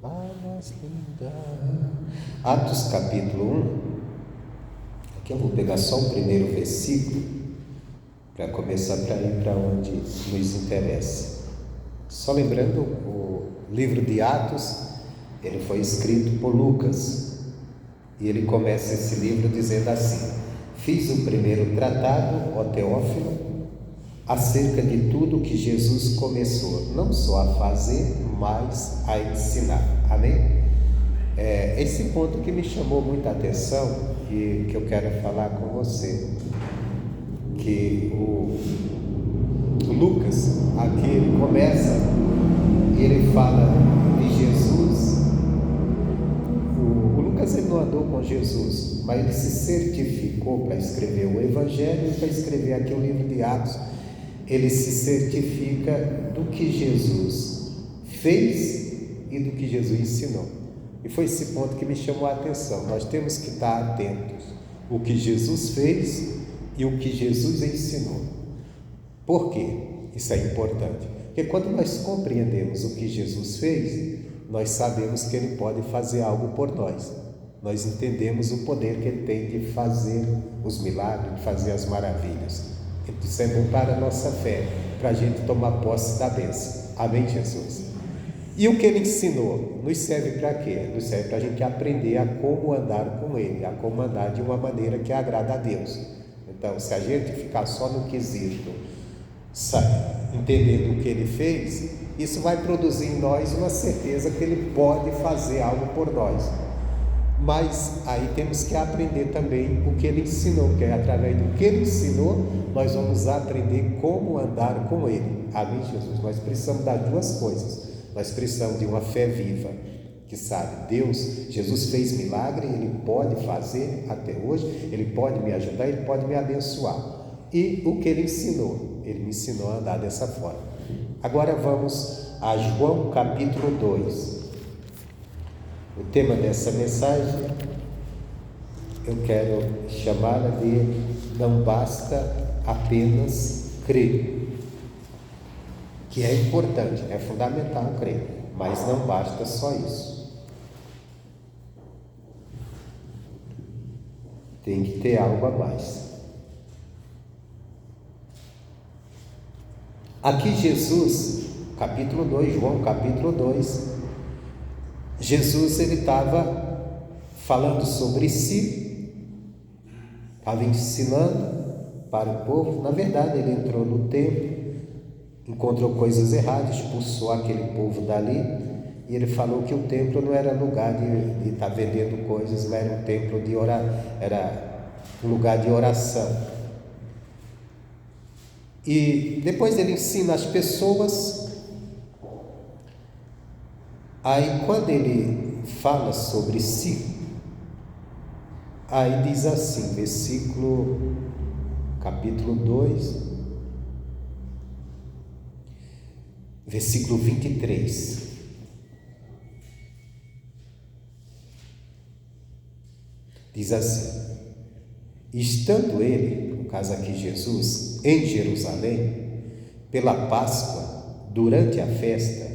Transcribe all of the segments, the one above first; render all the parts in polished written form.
mais linda. Atos capítulo 1. Aqui eu vou pegar só o primeiro versículo para começar para ir para onde nos interessa. Só lembrando, o livro de Atos, ele foi escrito por Lucas, e ele começa esse livro dizendo assim: fiz o primeiro tratado, ó Teófilo, acerca de tudo que Jesus começou, não só a fazer, mas a ensinar. Amém? Esse ponto que me chamou muita atenção e que eu quero falar com você, que o Lucas, aqui ele começa e ele fala de Jesus. O Lucas ele não andou com Jesus, mas ele se certificou para escrever o Evangelho e para escrever aqui o livro de Atos. Ele se certifica do que Jesus fez e do que Jesus ensinou. E foi esse ponto que me chamou a atenção. Nós temos que estar atentos ao que Jesus fez e o que Jesus ensinou. Por quê? Isso é importante. Porque quando nós compreendemos o que Jesus fez, nós sabemos que Ele pode fazer algo por nós. Nós entendemos o poder que Ele tem de fazer os milagres, de fazer as maravilhas. Isso é bom para a nossa fé, para a gente tomar posse da bênção. Amém, Jesus? E o que Ele ensinou nos serve para quê? Nos serve para a gente aprender a como andar com Ele, a como andar de uma maneira que agrada a Deus. Então, se a gente ficar só no quesito, entendendo o que Ele fez, isso vai produzir em nós uma certeza que Ele pode fazer algo por nós. Mas aí temos que aprender também o que Ele ensinou, porque através do que Ele ensinou, nós vamos aprender como andar com Ele. Amém, Jesus? Nós precisamos das duas coisas. Nós precisamos de uma fé viva, que sabe, Jesus fez milagre, Ele pode fazer até hoje, Ele pode me ajudar, Ele pode me abençoar. E o que Ele ensinou? Ele me ensinou a andar dessa forma. Agora vamos a João capítulo 2. O tema dessa mensagem, eu quero chamá-la de não basta apenas crer. Que é importante, é fundamental crer, mas não basta só isso. Tem que ter algo a mais. Aqui Jesus, capítulo 2, João capítulo 2, Jesus ele estava falando sobre si, estava ensinando para o povo. Na verdade, ele entrou no templo, encontrou coisas erradas, expulsou aquele povo dali, e ele falou que o templo não era lugar de estar vendendo coisas, mas era um templo de era um lugar de oração. E depois ele ensina as pessoas. Aí quando ele fala sobre si, aí diz assim, capítulo 2, versículo 23. Diz assim: estando ele, no caso aqui Jesus, em Jerusalém, pela Páscoa, durante a festa,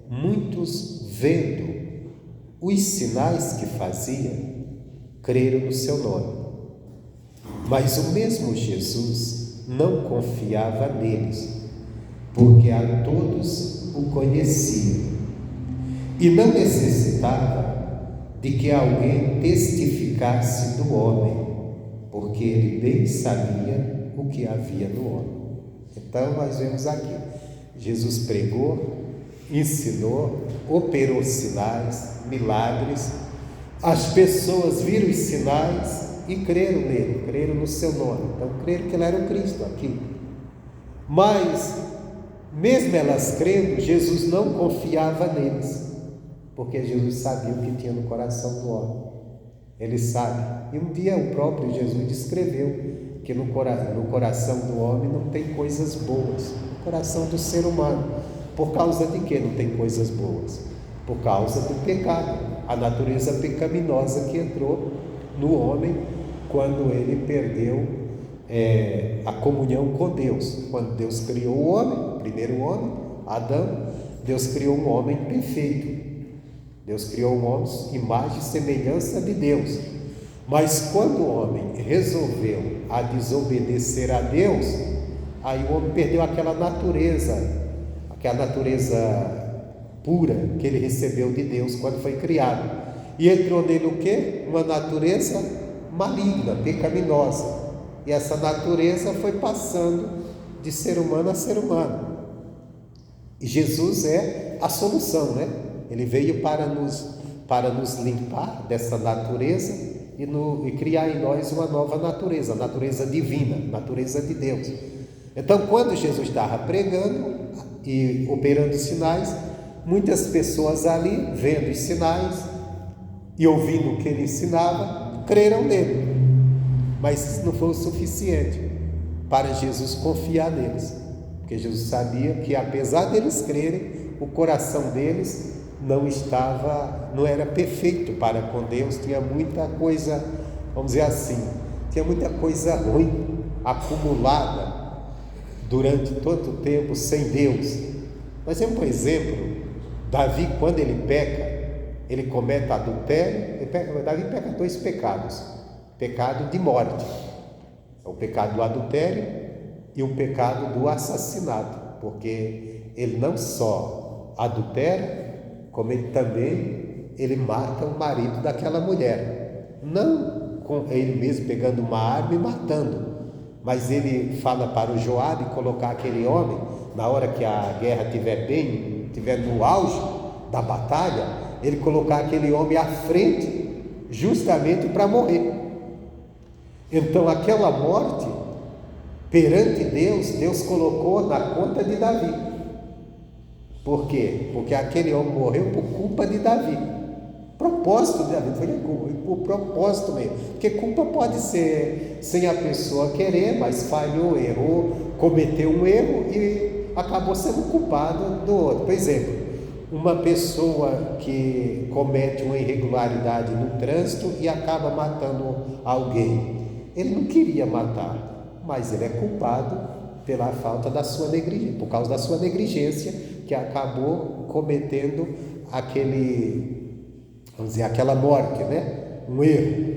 muitos, vendo os sinais que fazia, creram no seu nome. Mas o mesmo Jesus não confiava neles, porque a todos o conheciam, e não necessitava de que alguém testificasse do homem, porque ele bem sabia o que havia no homem. Então nós vemos aqui, Jesus pregou, ensinou, operou sinais, milagres, as pessoas viram os sinais e creram nele, creram no seu nome. Então creram que ele era o Cristo aqui. Mas mesmo elas crendo, Jesus não confiava neles, porque Jesus sabia o que tinha no coração do homem. Ele sabe. E um dia o próprio Jesus descreveu que no coração do homem não tem coisas boas, no coração do ser humano. Por causa de que não tem coisas boas? Por causa do pecado, a natureza pecaminosa que entrou no homem quando ele perdeu a comunhão com Deus. Quando Deus criou o homem, o primeiro homem, Adão, Deus criou um homem perfeito. Deus criou o homem, imagem e semelhança de Deus. Mas quando o homem resolveu a desobedecer a Deus, aí o homem perdeu aquela natureza pura que ele recebeu de Deus quando foi criado. E entrou nele o quê? Uma natureza maligna, pecaminosa. E essa natureza foi passando de ser humano a ser humano. E Jesus é a solução, né? Ele veio para nos limpar dessa natureza e criar em nós uma nova natureza, a natureza divina, a natureza de Deus. Então, quando Jesus estava pregando e operando sinais, muitas pessoas ali, vendo os sinais e ouvindo o que ele ensinava, creram nele. Mas isso não foi o suficiente para Jesus confiar neles, porque Jesus sabia que, apesar deles crerem, o coração deles não era perfeito para com Deus. Tinha muita coisa, vamos dizer assim, tinha muita coisa ruim acumulada durante tanto tempo sem Deus. Nós temos, por exemplo, Davi, quando ele peca, ele comete adultério. Davi peca 2 pecados: pecado de morte, o pecado do adultério, e o pecado do assassinato, porque ele não só adultera, como ele mata o marido daquela mulher, não com ele mesmo pegando uma arma e matando, mas ele fala para o Joabe colocar aquele homem, na hora que a guerra estiver no auge da batalha, ele colocar aquele homem à frente, justamente para morrer. Então aquela morte, perante Deus colocou na conta de Davi. Por quê? Porque aquele homem morreu por culpa de Davi. Propósito de Davi, foi por propósito mesmo. Porque culpa pode ser sem a pessoa querer, mas falhou, errou, cometeu um erro e acabou sendo culpado do outro. Por exemplo, uma pessoa que comete uma irregularidade no trânsito e acaba matando alguém. Ele não queria matar, mas ele é culpado pela falta da sua negligência, por causa da sua negligência, que acabou cometendo aquela morte, né? Um erro,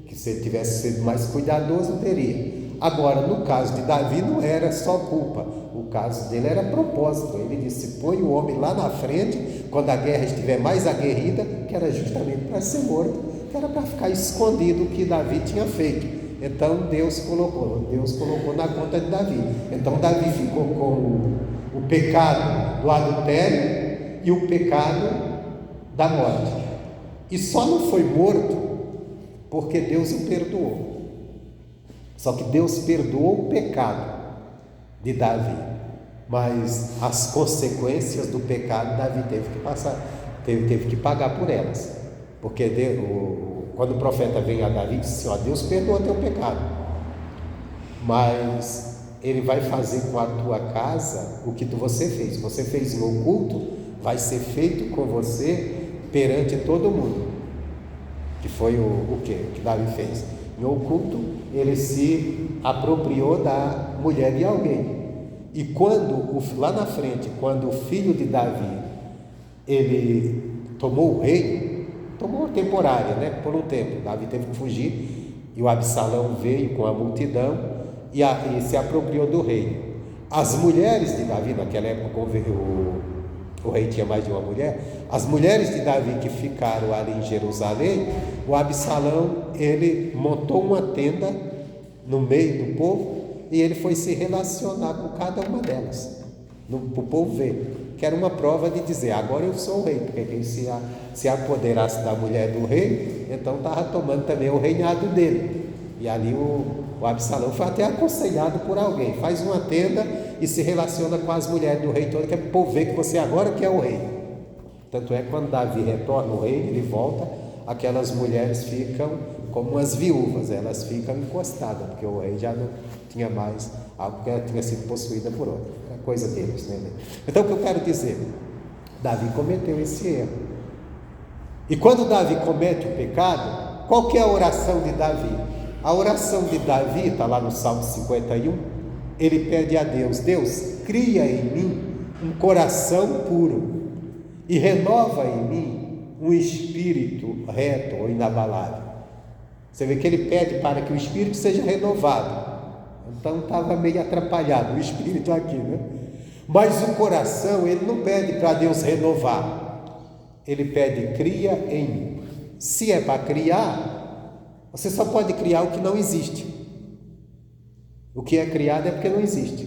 que se ele tivesse sido mais cuidadoso, teria. Agora, no caso de Davi, não era só culpa, o caso dele era propósito. Ele disse: põe o homem lá na frente, quando a guerra estiver mais aguerrida, que era justamente para ser morto, que era para ficar escondido o que Davi tinha feito. Então Deus colocou na conta de Davi. Então Davi ficou com o pecado do adultério e o pecado da morte. E só não foi morto porque Deus o perdoou. Só que Deus perdoou o pecado de Davi, mas as consequências do pecado Davi teve que pagar por elas. Porque quando o profeta vem a Davi, diz assim: Deus perdoa teu pecado, mas Ele vai fazer com a tua casa o que você fez. Você fez em oculto, vai ser feito com você perante todo mundo. Que foi o que Davi fez. Em oculto, ele se apropriou da mulher de alguém. E lá na frente, quando o filho de Davi, ele tomou o reino, tomou temporária, né? Por um tempo, Davi teve que fugir, e o Absalão veio com a multidão e se apropriou do reino. As mulheres de Davi, naquela época o rei tinha mais de uma mulher, as mulheres de Davi que ficaram ali em Jerusalém, o Absalão, ele montou uma tenda no meio do povo e ele foi se relacionar com cada uma delas, para o povo ver, que era uma prova de dizer: agora eu sou o rei, porque quem se apoderasse da mulher do rei, então estava tomando também o reinado dele. E ali o Absalão foi até aconselhado por alguém: faz uma tenda e se relaciona com as mulheres do rei todo, que é para o povo ver que você agora que é o rei. Tanto é que quando Davi retorna o reino, ele volta, aquelas mulheres ficam como umas viúvas, elas ficam encostadas, porque o rei já não tinha mais algo, porque ela tinha sido possuída por outra. É coisa deles, né? Então o que eu quero dizer? Davi cometeu esse erro. E quando Davi comete o pecado, qual que é a oração de Davi? A oração de Davi está lá no Salmo 51. Ele pede a Deus: Deus, cria em mim um coração puro e renova em mim um espírito reto ou inabalável. Você vê que ele pede para que o espírito seja renovado. Então estava meio atrapalhado o espírito aqui, né? Mas o coração, ele não pede para Deus renovar. Ele pede, cria em mim. Se é para criar, você só pode criar o que não existe. O que é criado é porque não existe.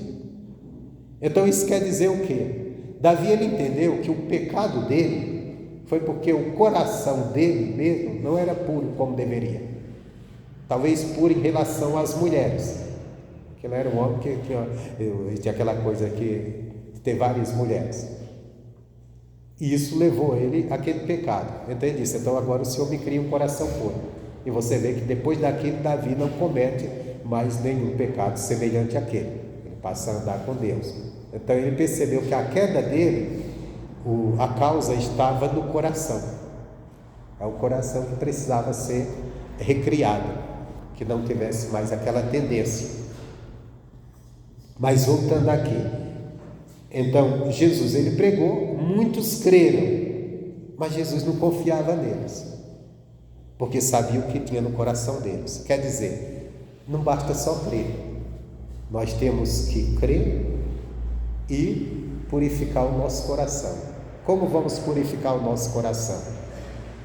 Então isso quer dizer o quê? Davi, ele entendeu que o pecado dele foi porque o coração dele mesmo não era puro como deveria. Talvez puro em relação às mulheres. Que ele era um homem que tinha aquela coisa que ter várias mulheres. E isso levou ele àquele pecado. Então ele disse, então agora o Senhor me cria um coração puro. E você vê que depois daquele, Davi não comete mais nenhum pecado semelhante àquele. Ele passa a andar com Deus. Então ele percebeu que a queda dele, a causa estava no coração. É o coração que precisava ser recriado, que não tivesse mais aquela tendência. Mas voltando aqui, então Jesus, ele pregou, muitos creram, mas Jesus não confiava neles, porque sabia o que tinha no coração deles. Quer dizer, não basta só crer, nós temos que crer e purificar o nosso coração. Como vamos purificar o nosso coração?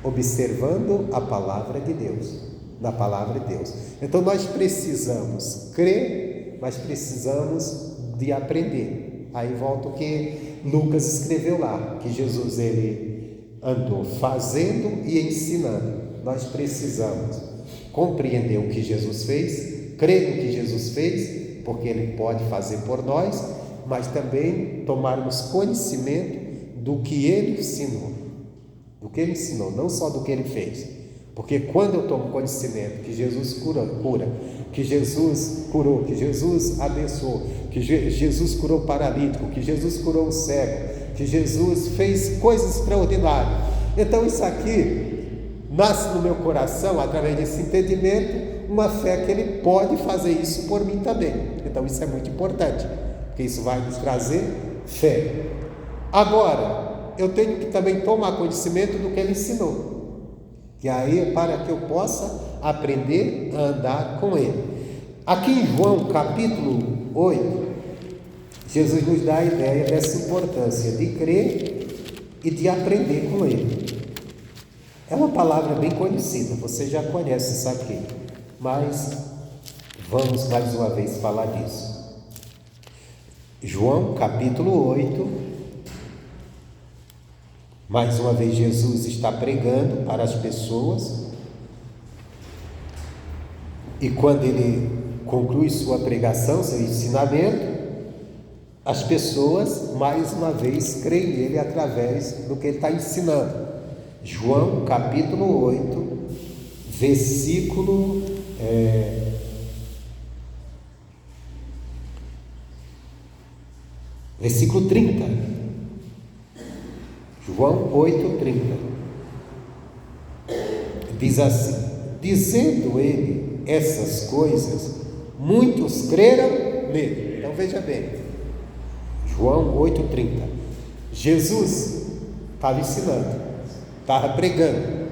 Observando a palavra de Deus, na palavra de Deus. Então nós precisamos crer, mas precisamos de aprender. Aí volta o que Lucas escreveu lá, que Jesus, ele andou fazendo e ensinando. Nós precisamos compreender o que Jesus fez, crer no que Jesus fez, porque ele pode fazer por nós, mas também tomarmos conhecimento do que ele ensinou. Do que ele ensinou, não só do que ele fez. Porque quando eu tomo conhecimento que Jesus cura, que Jesus curou, que Jesus abençoou, que Jesus curou o paralítico, que Jesus curou o cego, que Jesus fez coisas extraordinárias, então isso aqui nasce no meu coração, através desse entendimento, uma fé que ele pode fazer isso por mim também. Então isso é muito importante, porque isso vai nos trazer fé. Agora, eu tenho que também tomar conhecimento do que ele ensinou, e aí para que eu possa aprender a andar com ele. Aqui em João capítulo 8, Jesus nos dá a ideia dessa importância de crer e de aprender com ele. É uma palavra bem conhecida, você já conhece isso aqui, mas vamos mais uma vez falar disso. João capítulo 8, mais uma vez Jesus está pregando para as pessoas, e quando ele conclui sua pregação, seu ensinamento, as pessoas mais uma vez creem nele através do que ele está ensinando. João capítulo 8, versículo 30. João 8,30 diz assim: dizendo ele essas coisas, muitos creram nele. Então veja bem, João 8,30, Jesus estava ensinando, estava pregando,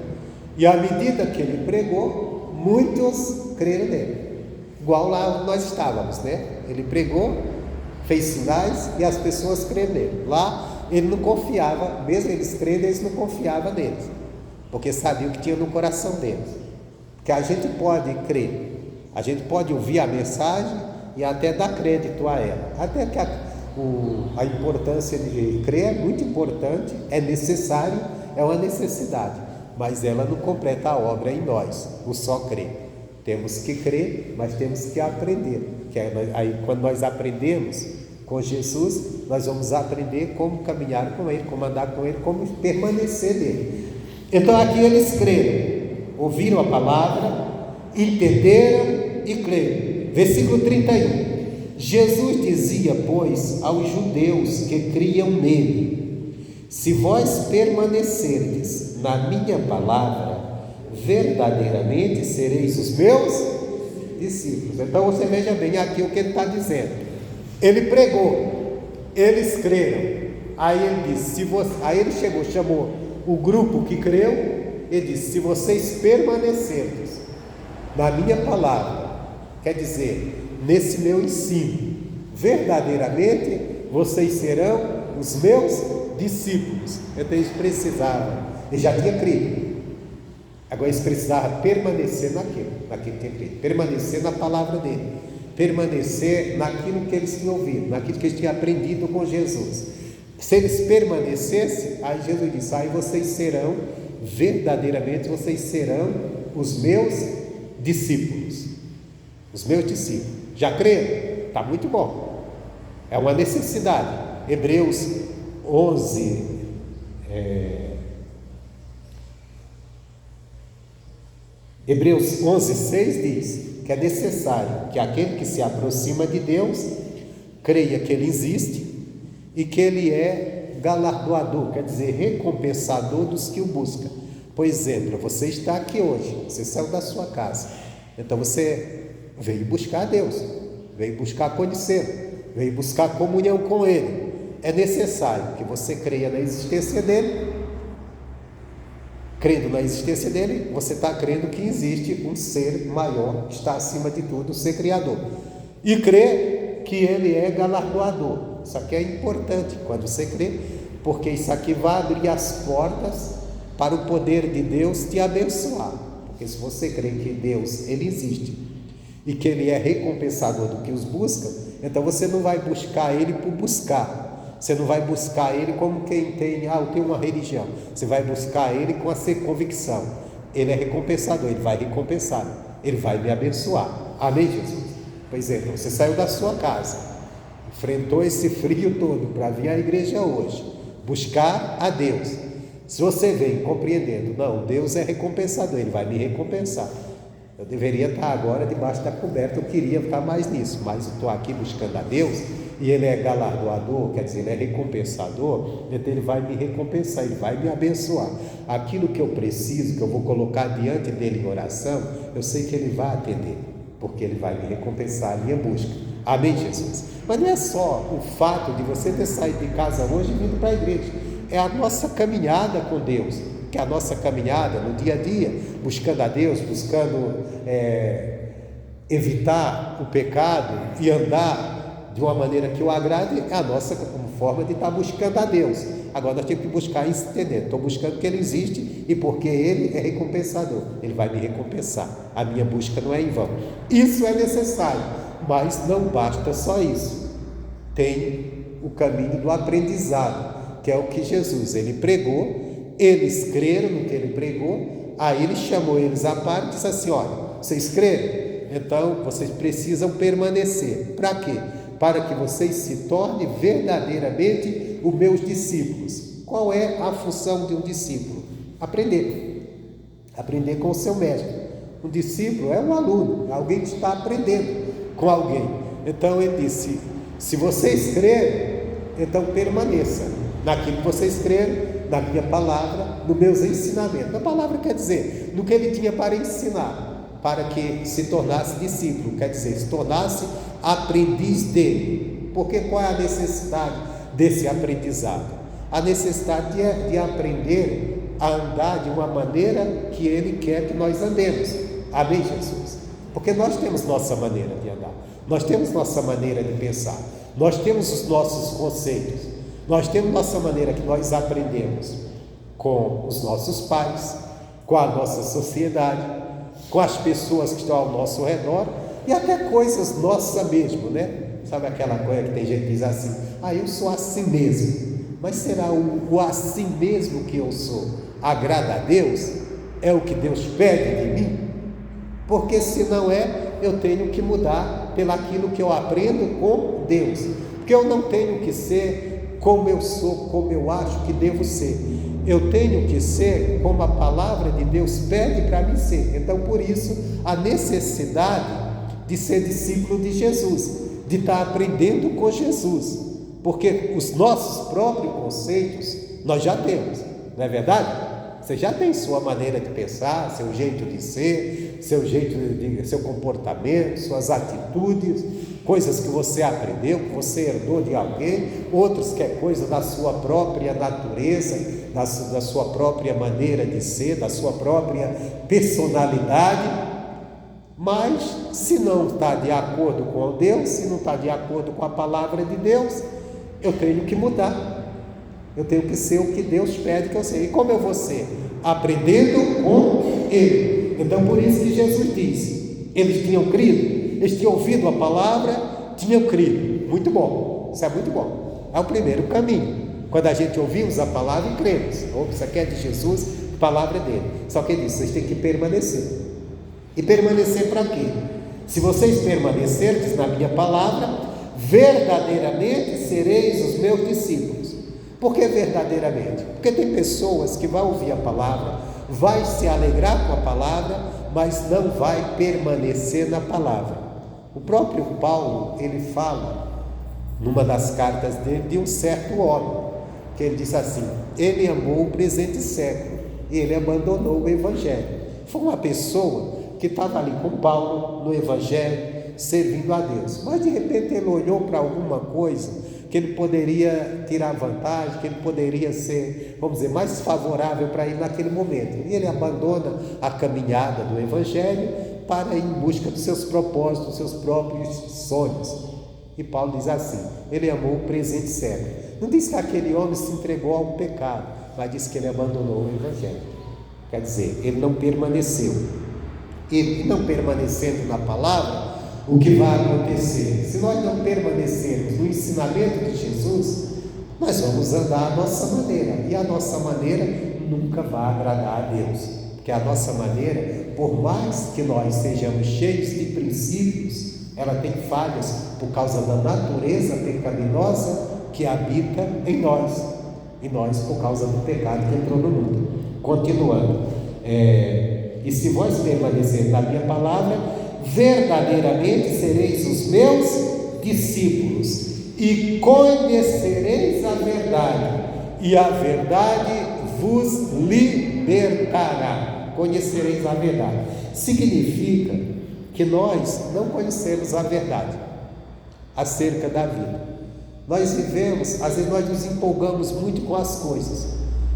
e à medida que ele pregou, muitos creram nele, igual lá nós estávamos, né? Ele pregou, fez sinais e as pessoas creram nele. Lá ele não confiava, mesmo eles crendo, eles não confiavam neles, porque sabia o que tinha no coração deles. Porque a gente pode crer, a gente pode ouvir a mensagem e até dar crédito a ela, até que a importância de crer é muito importante, é necessário, é uma necessidade, mas ela não completa a obra em nós, o só crer. Temos que crer, mas temos que aprender, que aí quando nós aprendemos com Jesus, nós vamos aprender como caminhar com ele, como andar com ele, como permanecer nele. Então aqui eles creram, ouviram a palavra, entenderam e creram. Versículo 31. Jesus dizia, pois, aos judeus que criam nele: se vós permanecerdes na minha palavra, verdadeiramente sereis os meus discípulos. Então você veja bem aqui o que ele está dizendo. Ele pregou, eles creram, aí ele disse, aí ele chamou o grupo que creu, ele disse: se vocês permanecerdes na minha palavra, quer dizer, nesse meu ensino, verdadeiramente vocês serão os meus discípulos. Então eles precisavam, eles já tinham crido, agora eles precisavam permanecer naquilo que tinha crido, permanecer na palavra dele, permanecer naquilo que eles tinham ouvido, naquilo que eles tinham aprendido com Jesus. Se eles permanecessem, aí Jesus disse: aí vocês serão, verdadeiramente vocês serão os meus discípulos. Os meus discípulos. Já creram? Está muito bom. É uma necessidade. Hebreus 11, Hebreus 11:6 diz que é necessário que aquele que se aproxima de Deus creia que Ele existe e que Ele é galardoador, quer dizer, recompensador dos que o buscam. Por exemplo, você está aqui hoje, você saiu da sua casa, então você veio buscar a Deus, veio buscar conhecer, veio buscar comunhão com Ele. É necessário que você creia na existência dEle. Crendo na existência dEle, você está crendo que existe um ser maior, que está acima de tudo, o ser criador. E crê que Ele é galardoador. Isso aqui é importante quando você crê, porque isso aqui vai abrir as portas para o poder de Deus te abençoar. Porque se você crê que Deus, Ele existe e que Ele é recompensador do que os busca, então você não vai buscar Ele por buscar. Você não vai buscar Ele como quem tem, eu tenho uma religião. Você vai buscar Ele com a convicção. Ele é recompensador, Ele vai recompensar, Ele vai me abençoar. Amém, Jesus? Pois é, então você saiu da sua casa, enfrentou esse frio todo para vir à igreja hoje, buscar a Deus. Se você vem compreendendo, não, Deus é recompensador, Ele vai me recompensar. Eu deveria estar agora debaixo da coberta, eu queria estar mais nisso, mas eu estou aqui buscando a Deus, e Ele é galardoador, quer dizer, Ele é recompensador, então Ele vai me recompensar, Ele vai me abençoar. Aquilo que eu preciso, que eu vou colocar diante dEle em oração, eu sei que Ele vai atender, porque Ele vai me recompensar a minha busca. Amém, Jesus? Mas não é só o fato de você ter saído de casa hoje e vindo para a igreja, é a nossa caminhada com Deus, que é a nossa caminhada no dia a dia, buscando a Deus, buscando evitar o pecado e andar de uma maneira que o agrade, é a nossa forma de estar buscando a Deus. Agora nós temos que buscar isso, entender, estou buscando que Ele existe e porque Ele é recompensador, Ele vai me recompensar, a minha busca não é em vão. Isso é necessário, mas não basta só isso, tem o caminho do aprendizado, que é o que Jesus, Ele pregou, eles creram no que Ele pregou, aí Ele chamou eles à parte e disse assim: olha, vocês creram? Então vocês precisam permanecer. Para quê? Para que vocês se tornem verdadeiramente os meus discípulos. Qual é a função de um discípulo? Aprender com o seu mestre. Um discípulo é um aluno, alguém que está aprendendo com alguém. Então Ele disse: se vocês crerem, então permaneça naquilo que vocês creram, na minha palavra, nos meus ensinamentos. A palavra quer dizer, no que Ele tinha para ensinar, para que se tornasse discípulo, quer dizer, se tornasse aprendiz dele. Porque qual é a necessidade desse aprendizado? A necessidade de aprender a andar de uma maneira que Ele quer que nós andemos. Amém, Jesus? Porque nós temos nossa maneira de andar, nós temos nossa maneira de pensar, nós temos os nossos conceitos, nós temos nossa maneira que nós aprendemos com os nossos pais, com a nossa sociedade, com as pessoas que estão ao nosso redor e até coisas nossas mesmo, né? Sabe aquela coisa que tem gente que diz assim: eu sou assim mesmo. Mas será o assim mesmo que eu sou agrada a Deus? É o que Deus pede de mim? Porque se não é, eu tenho que mudar pelaquilo que eu aprendo com Deus. Porque eu não tenho que ser como eu sou, como eu acho que devo ser. Eu tenho que ser como a palavra de Deus pede para mim ser. Então, por isso, a necessidade de ser discípulo de Jesus, de estar aprendendo com Jesus, porque os nossos próprios conceitos nós já temos, não é verdade? Você já tem sua maneira de pensar, seu jeito de ser, seu comportamento, suas atitudes, coisas que você aprendeu, que você herdou de alguém, outros que é coisa da sua própria natureza, da sua própria maneira de ser, da sua própria personalidade, mas se não está de acordo com Deus, se não está de acordo com a palavra de Deus, eu tenho que mudar, eu tenho que ser o que Deus pede que eu seja. E como eu vou ser? Aprendendo com Ele. Então por isso que Jesus disse, eles tinham crido, eles tinham ouvido a palavra, tinham crido. Muito bom, isso é muito bom, é o primeiro caminho. Quando a gente ouvimos a palavra e cremos, isso aqui é de Jesus, a palavra é dele. Só que ele disse, vocês têm que permanecer. E permanecer para quê? Se vocês permanecerem na minha palavra, verdadeiramente sereis os meus discípulos. Por que verdadeiramente? Porque tem pessoas que vão ouvir a palavra, vai se alegrar com a palavra, mas não vai permanecer na palavra. O próprio Paulo, ele fala, numa das cartas dele, de um certo homem, que ele diz assim, ele amou o presente século, e ele abandonou o Evangelho. Foi uma pessoa que estava ali com Paulo, no Evangelho, servindo a Deus, mas de repente ele olhou para alguma coisa, que ele poderia tirar vantagem, que ele poderia ser, vamos dizer, mais favorável para ele naquele momento, e ele abandona a caminhada do Evangelho, para ir em busca dos seus propósitos, dos seus próprios sonhos. E Paulo diz assim, ele amou o presente século. Não diz que aquele homem se entregou ao pecado, mas diz que ele abandonou o Evangelho. Quer dizer, ele não permaneceu. E não permanecendo na palavra, o que vai acontecer? Se nós não permanecermos no ensinamento de Jesus, nós vamos andar à nossa maneira. E a nossa maneira nunca vai agradar a Deus. Porque a nossa maneira, por mais que nós sejamos cheios de princípios, ela tem falhas por causa da natureza pecaminosa que habita em nós, e nós por causa do pecado que entrou no mundo. Continuando, e se vós permanecer na minha palavra, verdadeiramente sereis os meus discípulos, e conhecereis a verdade, e a verdade vos libertará. Conhecereis a verdade significa que nós não conhecemos a verdade acerca da vida. Nós vivemos, às vezes nós nos empolgamos muito com as coisas,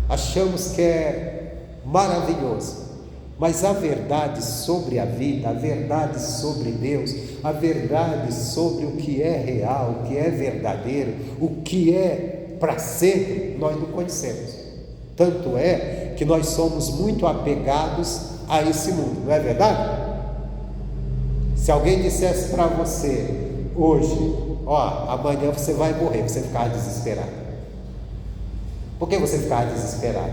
achamos que é maravilhoso, mas a verdade sobre a vida, a verdade sobre Deus, a verdade sobre o que é real, o que é verdadeiro, o que é para sempre, nós não conhecemos. Tanto é que nós somos muito apegados a esse mundo, não é verdade? Se alguém dissesse para você hoje, amanhã você vai morrer, você ficava desesperado. Por que você ficava desesperado?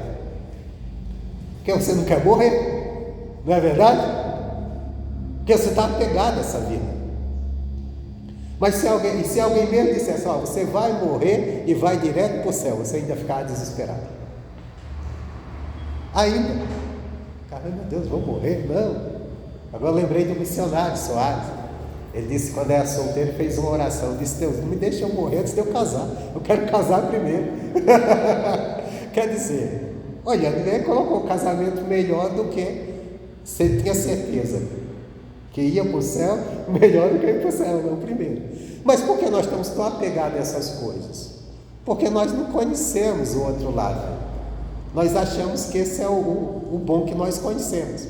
Porque você não quer morrer, não é verdade? Porque você está apegado a essa vida. Mas se alguém mesmo dissesse, você vai morrer e vai direto para o céu, você ainda ficava desesperado. Ainda, caramba, Deus, vou morrer? Não. Agora eu lembrei do missionário Soares. Ele disse, quando era solteiro, fez uma oração, disse, Deus, não me deixe eu morrer antes de eu casar, eu quero casar primeiro. Quer dizer, olha, ninguém colocou o casamento melhor do que você tinha certeza que ia para o céu, melhor do que ir para o céu, não primeiro. Mas por que nós estamos tão apegados a essas coisas? Porque nós não conhecemos o outro lado. Nós achamos que esse é o bom que nós conhecemos.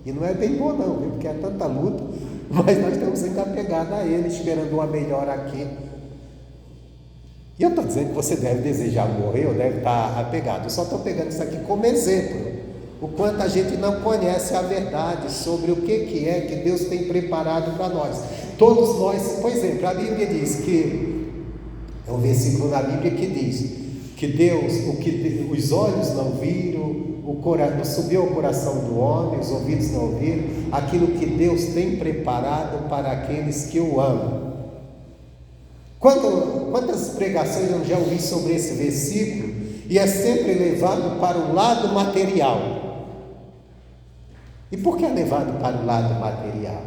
E não é bem bom não, porque é tanta luta, mas nós estamos ainda apegados a ele, esperando uma melhor aqui. E eu estou dizendo que você deve desejar morrer, ou deve estar apegado. Eu só estou pegando isso aqui como exemplo, o quanto a gente não conhece a verdade sobre o que é que Deus tem preparado para nós. Todos nós, por exemplo, a Bíblia diz que, é um versículo na Bíblia que diz que Deus, os olhos não viram, não subiu ao coração do homem, os ouvidos não ouviram, aquilo que Deus tem preparado para aqueles que o amam. Quantas pregações eu já ouvi sobre esse versículo, e é sempre levado para o lado material. E por que é levado para o lado material?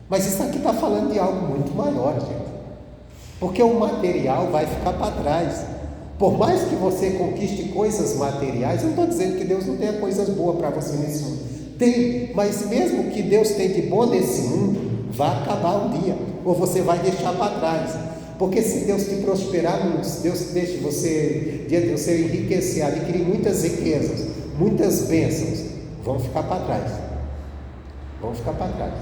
Mas isso aqui está falando de algo muito maior, gente. Porque o material vai ficar para trás. Por mais que você conquiste coisas materiais, eu não estou dizendo que Deus não tenha coisas boas para você nesse mundo. Tem, mas mesmo que Deus tenha de bom nesse mundo, vai acabar um dia, ou você vai deixar para trás. Porque se Deus te prosperar muito, se Deus deixa você, diante de você enriquecer, adquirir muitas riquezas, muitas bênçãos, vão ficar para trás. Vão ficar para trás.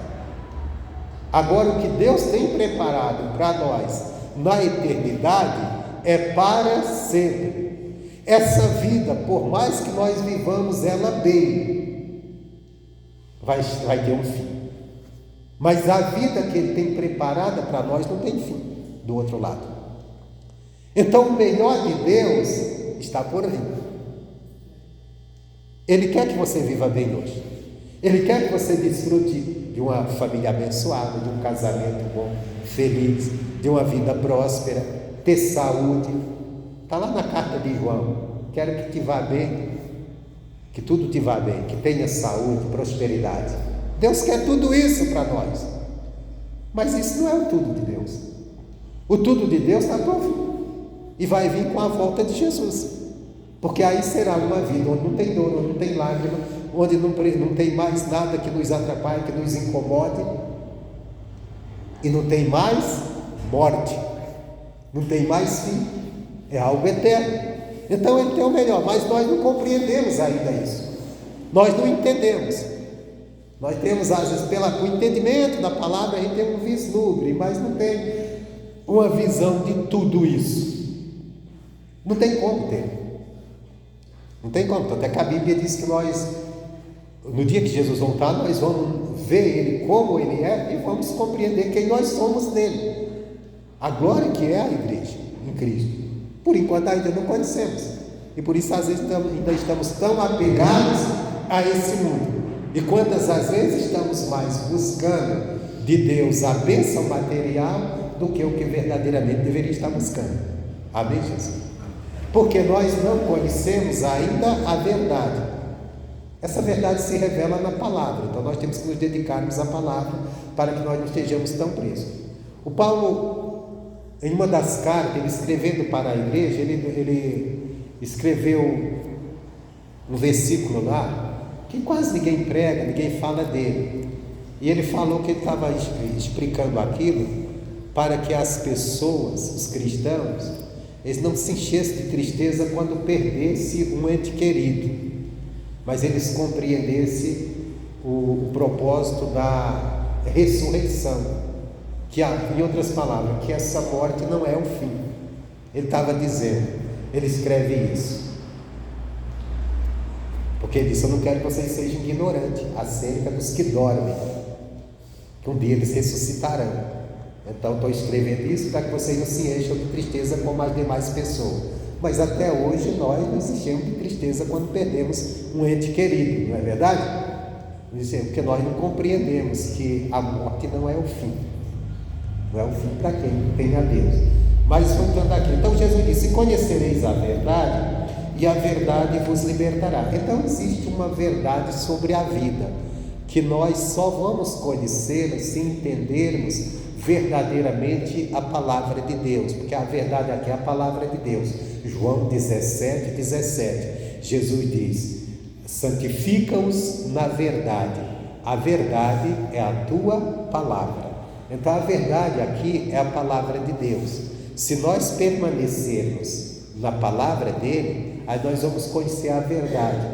Agora, o que Deus tem preparado para nós na eternidade é para sempre. Essa vida, por mais que nós vivamos ela bem, vai ter um fim. Mas a vida que Ele tem preparada para nós não tem fim do outro lado. Então, o melhor de Deus está por vir. Ele quer que você viva bem hoje. Ele quer que você desfrute de uma família abençoada, de um casamento bom, feliz, de uma vida próspera, ter saúde. Está lá na carta de João. Quero que te vá bem, que tudo te vá bem, que tenha saúde, prosperidade. Deus quer tudo isso para nós. Mas isso não é o tudo de Deus. O tudo de Deus está por vir. E vai vir com a volta de Jesus. Porque aí será uma vida onde não tem dor, onde não tem lágrima, onde não tem mais nada que nos atrapalhe, que nos incomode. E não tem mais morte. Não tem mais fim. É algo eterno. Então Ele tem o melhor, mas nós não compreendemos ainda isso. Nós não entendemos. Nós temos, às vezes, pelo entendimento da palavra, a gente tem um vislumbre, mas não tem uma visão de tudo isso. Não tem como ter. Não tem como. Até que a Bíblia diz que nós, no dia que Jesus voltar, nós vamos ver Ele como Ele é e vamos compreender quem nós somos nele. A glória que é a igreja em Cristo. Por enquanto ainda não conhecemos. E por isso às vezes ainda estamos tão apegados a esse mundo. E quantas às vezes estamos mais buscando de Deus a bênção material do que o que verdadeiramente deveria estar buscando. Amém, Jesus? Porque nós não conhecemos ainda a verdade. Essa verdade se revela na palavra. Então nós temos que nos dedicarmos à palavra para que nós não estejamos tão presos. O Paulo, em uma das cartas, ele escrevendo para a igreja, ele escreveu um versículo lá que quase ninguém prega, ninguém fala dele. E ele falou que ele estava explicando aquilo para que as pessoas, os cristãos, eles não se enchessem de tristeza quando perdesse um ente querido, mas eles compreendessem o propósito da ressurreição, que, em outras palavras, que essa morte não é o fim. Ele estava dizendo, ele escreve isso, porque ele disse: eu não quero que vocês sejam ignorantes acerca dos que dormem, que um dia eles ressuscitarão. Então estou escrevendo isso para que vocês não se encham de tristeza como as demais pessoas. Mas até hoje nós nos enchemos de tristeza quando perdemos um ente querido, não é verdade? Porque nós não compreendemos que a morte não é o fim. Não é o fim para quem tem a Deus. Mas voltando aqui, então Jesus disse: conhecereis a verdade, e a verdade vos libertará. Então existe uma verdade sobre a vida, que nós só vamos conhecê-la se entendermos verdadeiramente a palavra de Deus, porque a verdade aqui é a palavra de Deus. João 17:17, Jesus diz: santifica-os na verdade, a verdade é a tua palavra. Então a verdade aqui é a palavra de Deus. Se nós permanecermos na palavra dele, aí nós vamos conhecer a verdade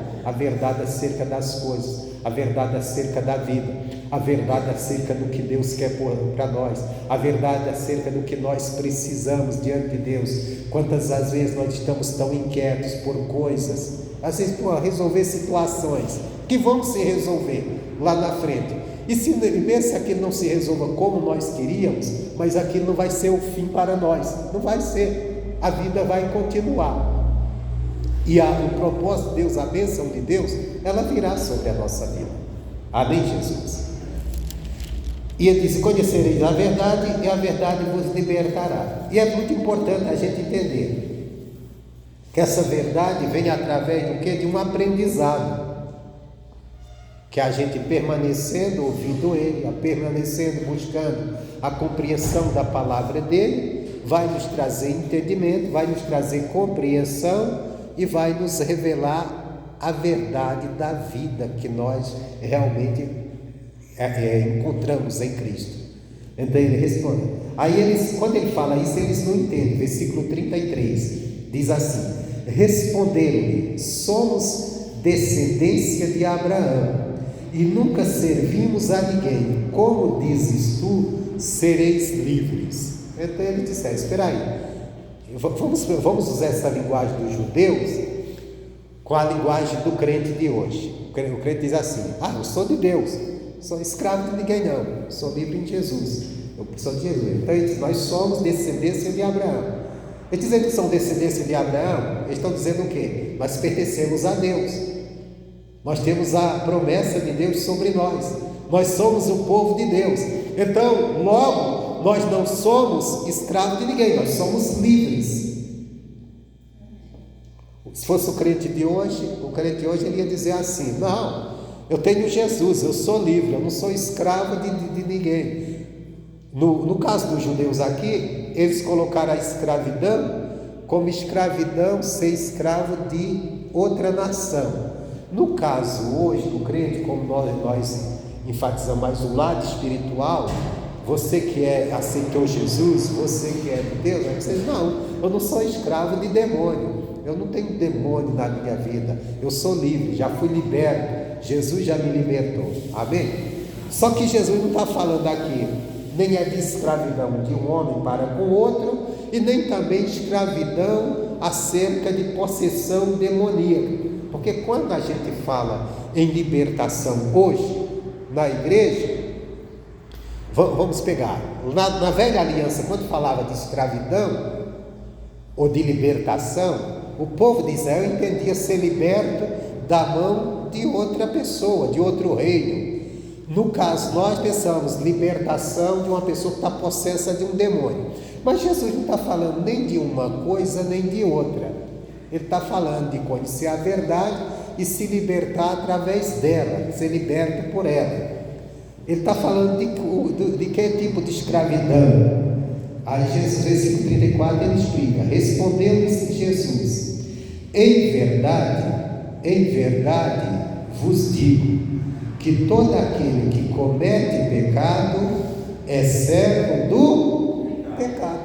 acerca das coisas, a verdade acerca da vida, a verdade acerca do que Deus quer para nós, a verdade acerca do que nós precisamos diante de Deus. Quantas às vezes nós estamos tão inquietos por coisas, às vezes por resolver situações que vão se resolver lá na frente, e se mesmo aquilo não se resolva como nós queríamos, mas aquilo não vai ser o fim para nós, não vai ser, a vida vai continuar. E o propósito de Deus, a bênção de Deus, ela virá sobre a nossa vida. Amém, Jesus? E ele disse: conhecereis a verdade, e a verdade vos libertará. E é muito importante a gente entender que essa verdade vem através do quê? De um aprendizado, que a gente permanecendo, ouvindo ele, permanecendo, buscando a compreensão da palavra dele, vai nos trazer entendimento, vai nos trazer compreensão, e vai nos revelar a verdade da vida que nós realmente encontramos em Cristo. Então ele responde. Aí quando ele fala isso, eles não entendem. Versículo 33 diz assim: responderam-lhe: somos descendência de Abraão e nunca servimos a ninguém. Como dizes tu, sereis livres? Então ele disse: espera aí, vamos usar essa linguagem dos judeus com a linguagem do crente de hoje. O crente diz assim: eu sou de Deus, sou escravo de ninguém não, sou livre em Jesus, eu sou de Jesus. Então ele diz: nós somos descendência de Abraão. Eles dizendo que são descendência de Abraão, eles estão dizendo o quê? Nós pertencemos a Deus, nós temos a promessa de Deus sobre nós somos o povo de Deus. Então logo nós não somos escravos de ninguém, nós somos livres. Se fosse o crente de hoje ele ia dizer assim: não, eu tenho Jesus, eu sou livre, eu não sou escravo de ninguém. No caso dos judeus aqui, eles colocaram a escravidão como escravidão, ser escravo de outra nação. No caso hoje do crente, como nós enfatizamos mais o lado espiritual, você que aceitou Jesus, você que é de Deus, vai dizer: não, eu não sou escravo de demônio, eu não tenho demônio na minha vida, eu sou livre, já fui liberto, Jesus já me libertou, amém? Só que Jesus não está falando aqui nem é de escravidão de um homem para com outro, e nem também escravidão acerca de possessão demoníaca, porque quando a gente fala em libertação hoje na igreja, vamos pegar na velha aliança, quando falava de escravidão ou de libertação, o povo de Israel entendia ser liberto da mão de outra pessoa, de outro reino. No caso, nós pensamos libertação de uma pessoa que está possessa de um demônio, mas Jesus não está falando nem de uma coisa nem de outra. Ele está falando de conhecer a verdade e se libertar através dela, ser liberto por ela. Ele está falando de que tipo de escravidão? Aí Jesus, versículo 34, ele explica: respondeu-lhes Jesus: em verdade vos digo, que todo aquele que comete pecado é servo do pecado.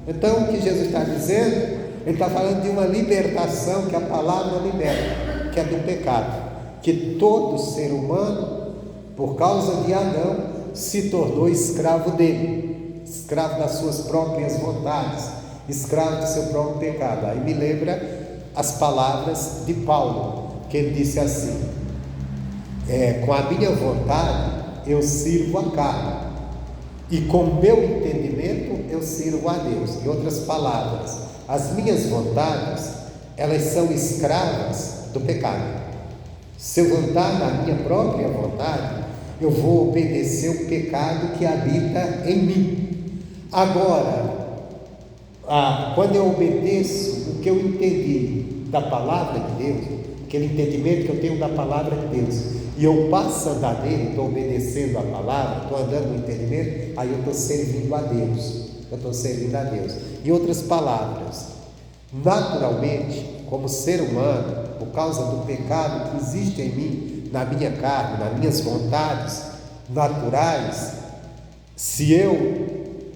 Então o que Jesus está dizendo? Ele está falando de uma libertação, que a palavra liberta, que é do pecado, que todo ser humano, por causa de Adão, se tornou escravo dele, escravo das suas próprias vontades, escravo do seu próprio pecado. Aí me lembra as palavras de Paulo, que ele disse assim: com a minha vontade eu sirvo a carne, e com o meu entendimento eu sirvo a Deus. Em outras palavras, as minhas vontades, elas são escravas do pecado. Se eu andar na minha própria vontade, eu vou obedecer o pecado que habita em mim. Agora, quando eu obedeço o que eu entendi da palavra de Deus, aquele entendimento que eu tenho da palavra de Deus, e eu passo a andar nele, estou obedecendo a palavra, estou andando no entendimento, aí eu estou servindo a Deus. Eu estou servindo a Deus. Em outras palavras, naturalmente, como ser humano, por causa do pecado que existe em mim, na minha carne, nas minhas vontades naturais, se eu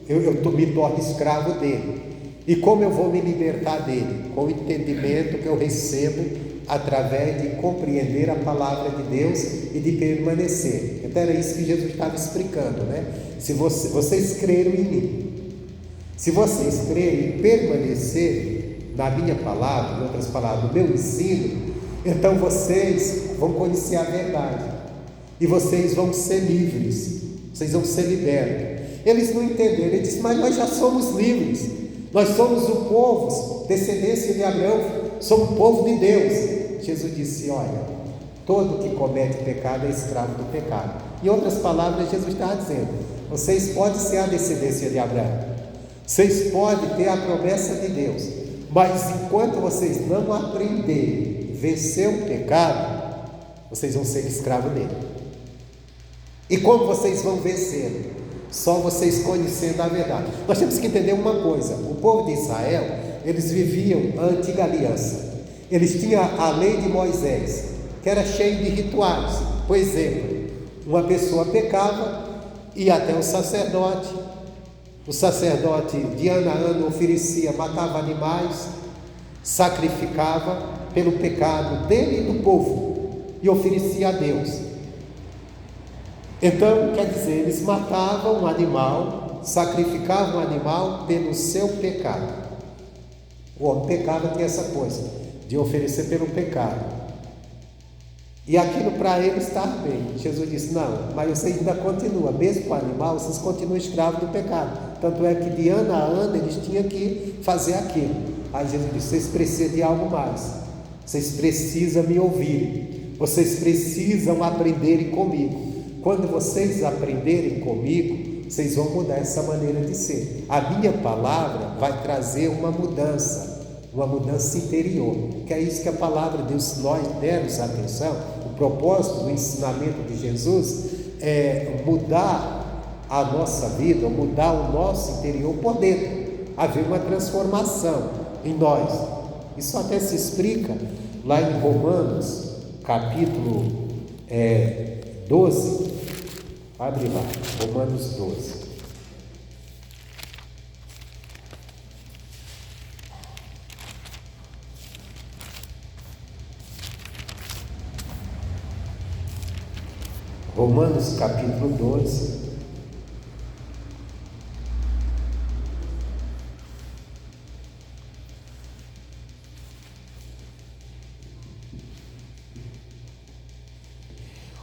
me torno escravo dele. E como eu vou me libertar dele? Com o entendimento que eu recebo através de compreender a palavra de Deus e de permanecer. Então era isso que Jesus estava explicando, né? Se vocês creram em mim, se vocês crerem e permanecerem na minha palavra, em outras palavras, no meu ensino, então vocês vão conhecer a verdade e vocês vão ser livres, vocês vão ser libertos. Eles não entenderam, ele disse: mas nós já somos livres, nós somos o povo, descendência de Abraão, somos o povo de Deus. Jesus disse: olha, todo que comete pecado é escravo do pecado. Em outras palavras, Jesus estava dizendo: vocês podem ser a descendência de Abraão, vocês podem ter a promessa de Deus, mas enquanto vocês não aprenderem a vencer o pecado, vocês vão ser escravos dele. E como vocês vão vencer? Só vocês conhecendo a verdade. Nós temos que entender uma coisa: o povo de Israel, eles viviam a antiga aliança, eles tinham a lei de Moisés, que era cheia de rituais. Por exemplo, uma pessoa pecava ia até o sacerdote. O sacerdote de ano a ano oferecia, matava animais, sacrificava pelo pecado dele e do povo e oferecia a Deus. Então, quer dizer, eles matavam um animal, sacrificavam um animal pelo seu pecado. O homem pecava, tinha essa coisa de oferecer pelo pecado. E aquilo para eles estava bem. Jesus disse: não, mas vocês ainda continuam, mesmo com o animal, vocês continuam escravos do pecado. Tanto é que de ano a ano eles tinham que fazer aquilo. Aí Jesus disse: vocês precisam de algo mais. Vocês precisam me ouvir. Vocês precisam aprenderem comigo. Quando vocês aprenderem comigo, vocês vão mudar essa maneira de ser. A minha palavra vai trazer uma mudança interior, que é isso que a palavra de Deus, nós demos atenção. O propósito do ensinamento de Jesus é mudar a nossa vida, mudar o nosso interior por dentro, haver uma transformação em nós. Isso até se explica lá em Romanos, capítulo 12, abre lá, Romanos 12. Romanos capítulo 12,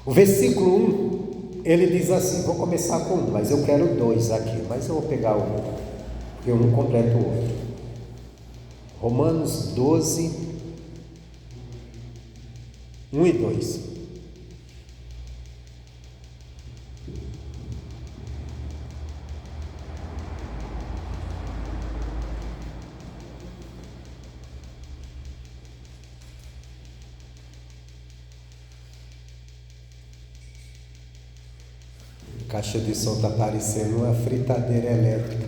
o versículo 1, ele diz assim, vou começar com um, mas eu quero dois aqui, mas eu vou pegar um, porque eu não completo o outro. Romanos 12, 1 e 2. A caixa de som está parecendo uma fritadeira elétrica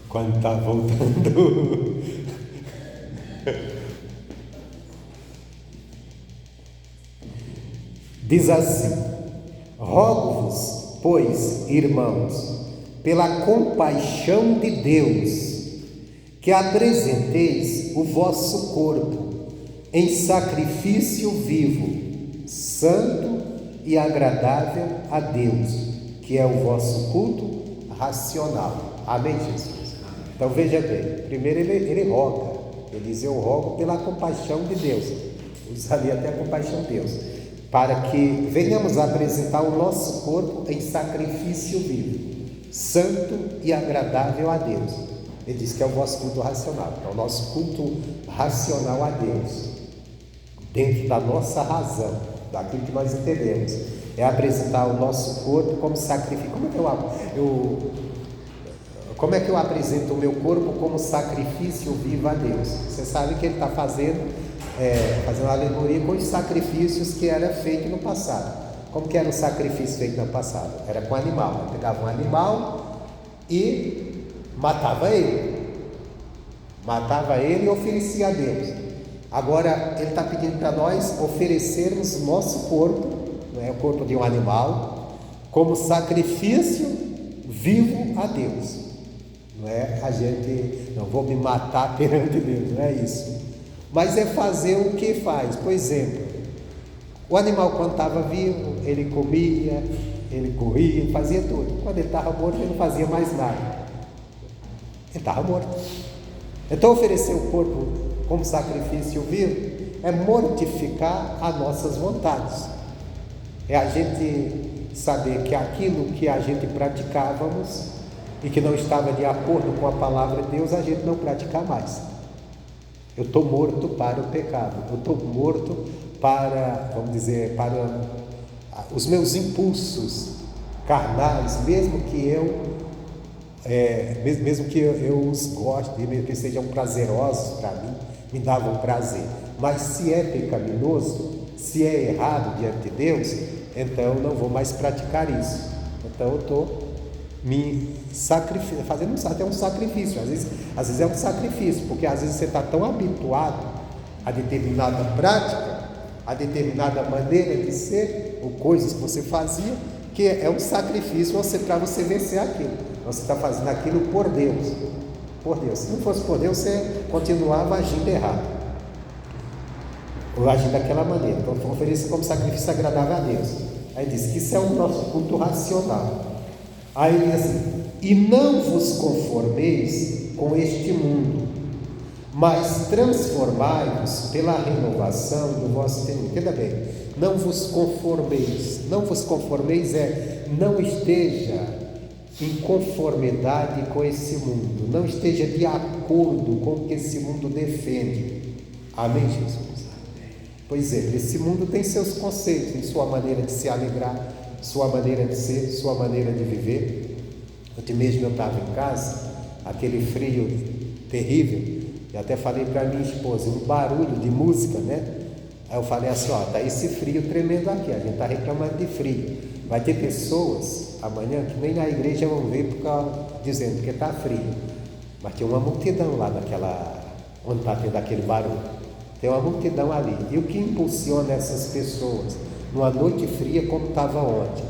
quando está voltando. Diz assim: rogo-vos, pois, irmãos, pela compaixão de Deus, que apresenteis o vosso corpo em sacrifício vivo, santo e agradável a Deus, que é o vosso culto racional. Amém, Jesus? Então veja bem, primeiro ele roga, ele diz: eu rogo pela compaixão de Deus, usa ali até a compaixão de Deus, para que venhamos a apresentar o nosso corpo em sacrifício vivo, santo e agradável a Deus. Ele diz que é o vosso culto racional, é o nosso culto racional a Deus, dentro da nossa razão, daquilo que nós entendemos. É apresentar o nosso corpo como sacrifício. Como é que eu apresento o meu corpo como sacrifício vivo a Deus? Você sabe que ele está fazendo uma alegoria com os sacrifícios que era feito no passado. Como que era o sacrifício feito no passado? Era com animal. Ele pegava um animal e matava ele e oferecia a Deus. Agora ele está pedindo para nós oferecermos o nosso corpo, o corpo de um animal, como sacrifício vivo a Deus. Não é a gente, não vou me matar perante Deus, não é isso. Mas é fazer o que faz. Por exemplo, o animal quando estava vivo, ele comia, ele corria, fazia tudo. Quando ele estava morto, ele não fazia mais nada. Ele estava morto. Então oferecer o corpo como sacrifício vivo é mortificar as nossas vontades. É a gente saber que aquilo que a gente praticávamos e que não estava de acordo com a palavra de Deus, a gente não praticar mais. Eu estou morto para o pecado, eu estou morto para, vamos dizer, para os meus impulsos carnais, mesmo que eu os goste, mesmo que sejam prazerosos para mim, me davam prazer. Mas se é pecaminoso, se é errado diante de Deus, então eu não vou mais praticar isso. Então eu estou me sacrificando, fazendo até um sacrifício. Às vezes é um sacrifício, porque às vezes você está tão habituado a determinada prática, a determinada maneira de ser, ou coisas que você fazia, que é um sacrifício para você vencer aquilo. Você está fazendo aquilo por Deus. Por Deus. Se não fosse por Deus, você continuava agindo errado. Ou agindo daquela maneira. Então, ofereça como sacrifício agradável a Deus. Aí diz que isso é o nosso culto racional. Aí ele diz assim: e não vos conformeis com este mundo, mas transformai-vos pela renovação do vosso entendimento. Entenda bem, não vos conformeis. Não vos conformeis não esteja em conformidade com esse mundo, não esteja de acordo com o que esse mundo defende. Amém, Jesus? Pois é, esse mundo tem seus conceitos, sua maneira de se alegrar, sua maneira de ser, sua maneira de viver. Ontem mesmo eu estava em casa, aquele frio terrível, e até falei para minha esposa, um barulho de música, né? Aí eu falei assim, tá esse frio tremendo aqui, a gente está reclamando de frio. Vai ter pessoas amanhã que nem na igreja vão ver dizendo que está frio. Mas tem uma multidão lá onde está tendo aquele barulho. Tem uma multidão ali. E o que impulsiona essas pessoas numa noite fria como estava ontem,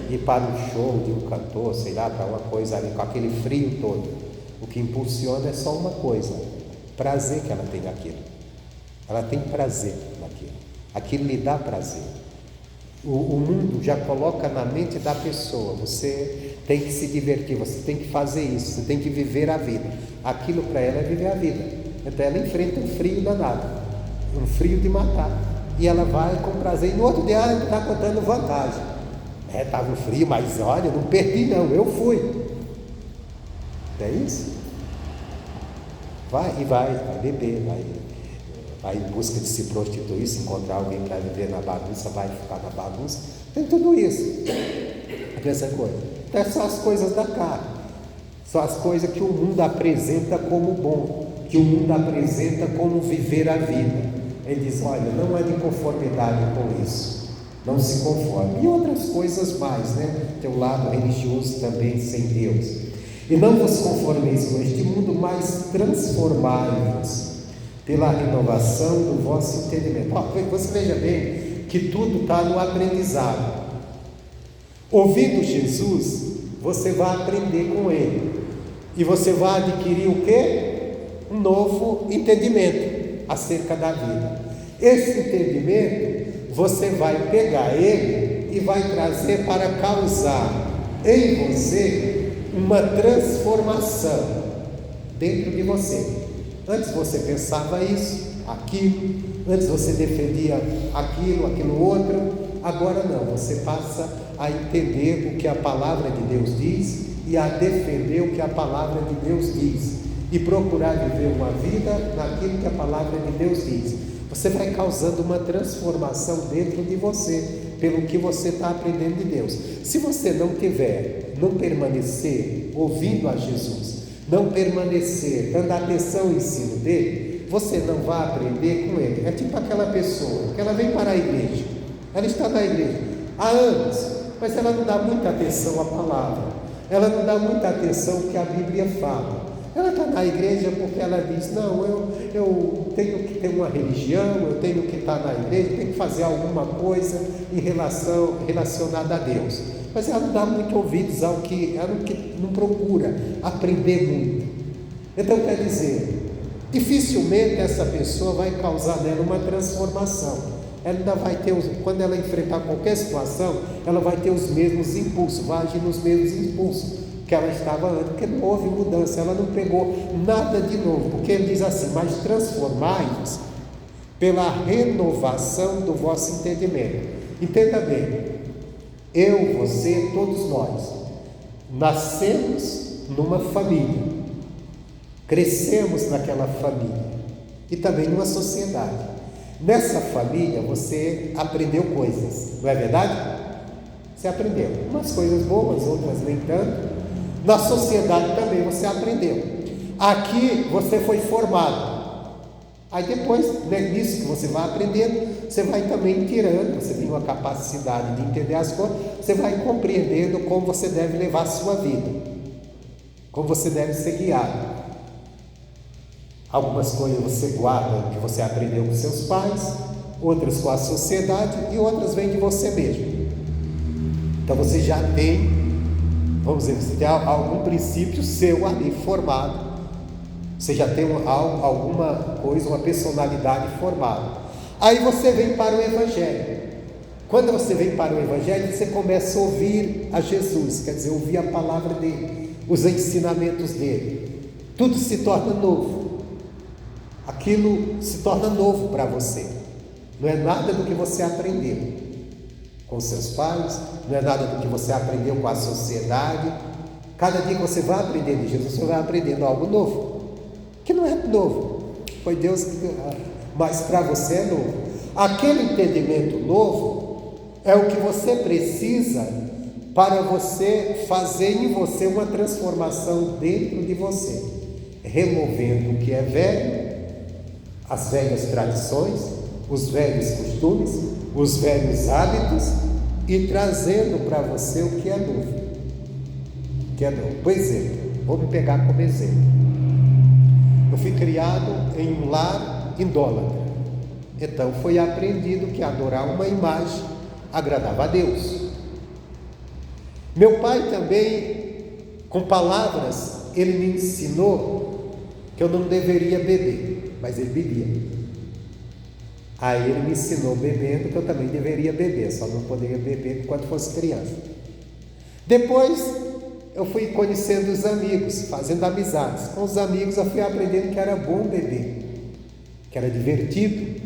ir para um show de um cantor, sei lá, para uma coisa ali, com aquele frio todo, o que impulsiona é só uma coisa: prazer que ela tem naquilo. Ela tem prazer naquilo. Aquilo lhe dá prazer. O mundo já coloca na mente da pessoa: você tem que se divertir, você tem que fazer isso, você tem que viver a vida. Aquilo para ela é viver a vida. Então ela enfrenta um frio danado, um frio de matar, e ela vai com prazer. E no outro dia ela está contando vantagem: estava frio, mas olha, não perdi não, eu fui. É isso? Vai beber, vai em busca de se prostituir, se encontrar alguém para viver na bagunça, vai ficar na bagunça. Tem tudo isso. Essa coisa. Então, são as coisas da carne. São as coisas que o mundo apresenta como bom, que o mundo apresenta como viver a vida. Ele diz: olha, não é de conformidade com isso. Não se conforme. E outras coisas mais, né? Tem o lado religioso também sem Deus. E não vos conformeis com este mundo, mas transformai-vos pela renovação do vosso entendimento. Você veja bem que tudo está no aprendizado. Ouvindo Jesus, você vai aprender com Ele. E você vai adquirir o quê? Um novo entendimento acerca da vida. Esse entendimento, você vai pegar ele e vai trazer para causar em você uma transformação dentro de você. Antes você pensava isso, aquilo, antes você defendia aquilo outro, agora não, você passa a entender o que a palavra de Deus diz e a defender o que a palavra de Deus diz e procurar viver uma vida naquilo que a palavra de Deus diz. Você vai causando uma transformação dentro de você, pelo que você está aprendendo de Deus. Se você não permanecer ouvindo a Jesus, não permanecer dando atenção ao ensino dele, você não vai aprender com ele. É tipo aquela pessoa que ela vem para a igreja, ela está na igreja há anos, mas ela não dá muita atenção à palavra, ela não dá muita atenção ao que a Bíblia fala. Ela está na igreja porque ela diz: não, eu tenho que ter uma religião, eu tenho que estar na igreja, tenho que fazer alguma coisa relacionada a Deus. Mas ela não dá muito ouvidos ao que, ela não procura aprender muito. Então quer dizer, dificilmente essa pessoa vai causar nela uma transformação. Ela ainda vai ter, quando ela enfrentar qualquer situação, ela vai ter os mesmos impulsos, vai agir nos mesmos impulsos que ela estava antes, porque não houve mudança, ela não pegou nada de novo, porque ele diz assim: mas transformai-vos pela renovação do vosso entendimento. Entenda bem, eu, você, todos nós, nascemos numa família, crescemos naquela família e também numa sociedade. Nessa família você aprendeu coisas, não é verdade? Você aprendeu umas coisas boas, outras nem tanto. Na sociedade também você aprendeu. Aqui você foi formado. Aí depois, nisso que você vai aprendendo, você vai também tirando, você tem uma capacidade de entender as coisas, você vai compreendendo como você deve levar a sua vida, como você deve ser guiado. Algumas coisas você guarda que você aprendeu com seus pais, outras com a sociedade e outras vêm de você mesmo. Então você já tem, vamos dizer, você tem algum princípio seu ali formado. Você já tem alguma coisa, uma personalidade formada. Aí você vem para o Evangelho. Quando você vem para o Evangelho, você começa a ouvir a Jesus, quer dizer, ouvir a palavra dele, os ensinamentos dele. Tudo se torna novo. Aquilo se torna novo para você. Não é nada do que você aprendeu com seus pais, não é nada do que você aprendeu com a sociedade. Cada dia que você vai aprendendo de Jesus, você vai aprendendo algo novo, que não é novo, foi Deus que... mas para você é novo. Aquele entendimento novo é o que você precisa para você fazer em você uma transformação dentro de você, removendo o que é velho, as velhas tradições, os velhos costumes, os velhos hábitos, e trazendo para você o que é novo. Por exemplo, vou me pegar como exemplo. Eu fui criado em um lar idólatra. Então foi aprendido que adorar uma imagem agradava a Deus. Meu pai também, com palavras, ele me ensinou que eu não deveria beber, mas ele bebia. Aí ele me ensinou bebendo que eu também deveria beber, só não poderia beber enquanto fosse criança. Depois eu fui conhecendo os amigos, fazendo amizades. Com os amigos eu fui aprendendo que era bom beber, que era divertido,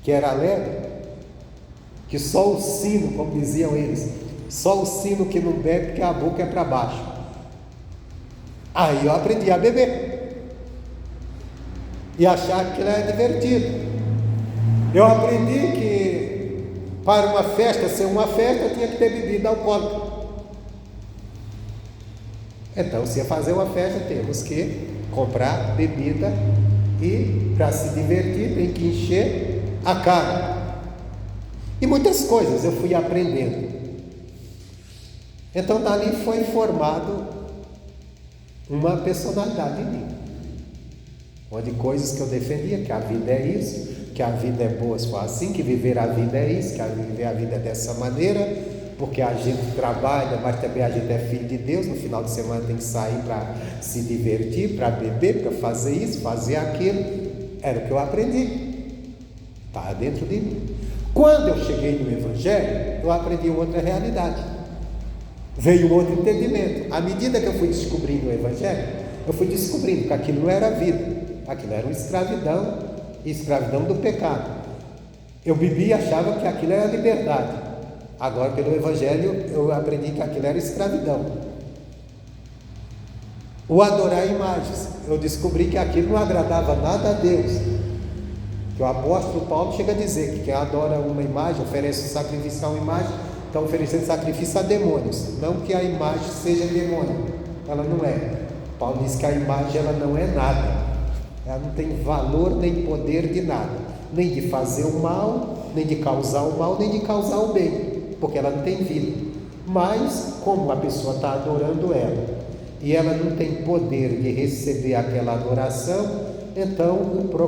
que era alegre, que só o sino, como diziam eles, só o sino que não bebe porque a boca é para baixo. Aí eu aprendi a beber e achar que aquilo era divertido. Eu aprendi que para uma festa ser uma festa, eu tinha que ter bebida alcoólica. Então, se ia fazer uma festa, temos que comprar bebida e, para se divertir, tem que encher a cara. E muitas coisas eu fui aprendendo. Então, dali foi formado uma personalidade em mim, onde coisas que eu defendia, que a vida é isso, que a vida é boa se for assim, que viver a vida é isso, que viver a vida é dessa maneira, porque a gente trabalha, mas também a gente é filho de Deus, no final de semana tem que sair para se divertir, para beber, para fazer isso, fazer aquilo. Era o que eu aprendi, estava dentro de mim. Quando eu cheguei no Evangelho, eu aprendi outra realidade, veio um outro entendimento. À medida que eu fui descobrindo o Evangelho, eu fui descobrindo que aquilo não era vida, aquilo era uma escravidão do pecado. Eu bebia e achava que aquilo era liberdade. Agora, pelo Evangelho, eu aprendi que aquilo era escravidão. O adorar imagens, eu descobri que aquilo não agradava nada a Deus. Que o apóstolo Paulo chega a dizer que quem adora uma imagem, oferece um sacrifício a uma imagem, está oferecendo sacrifício a demônios. Não que a imagem seja demônio, ela não é. Paulo diz que a imagem ela não é nada. Ela não tem valor nem poder de nada, nem de fazer o mal, nem de causar o mal, nem de causar o bem, porque ela não tem vida. Mas como a pessoa está adorando ela e ela não tem poder de receber aquela adoração, então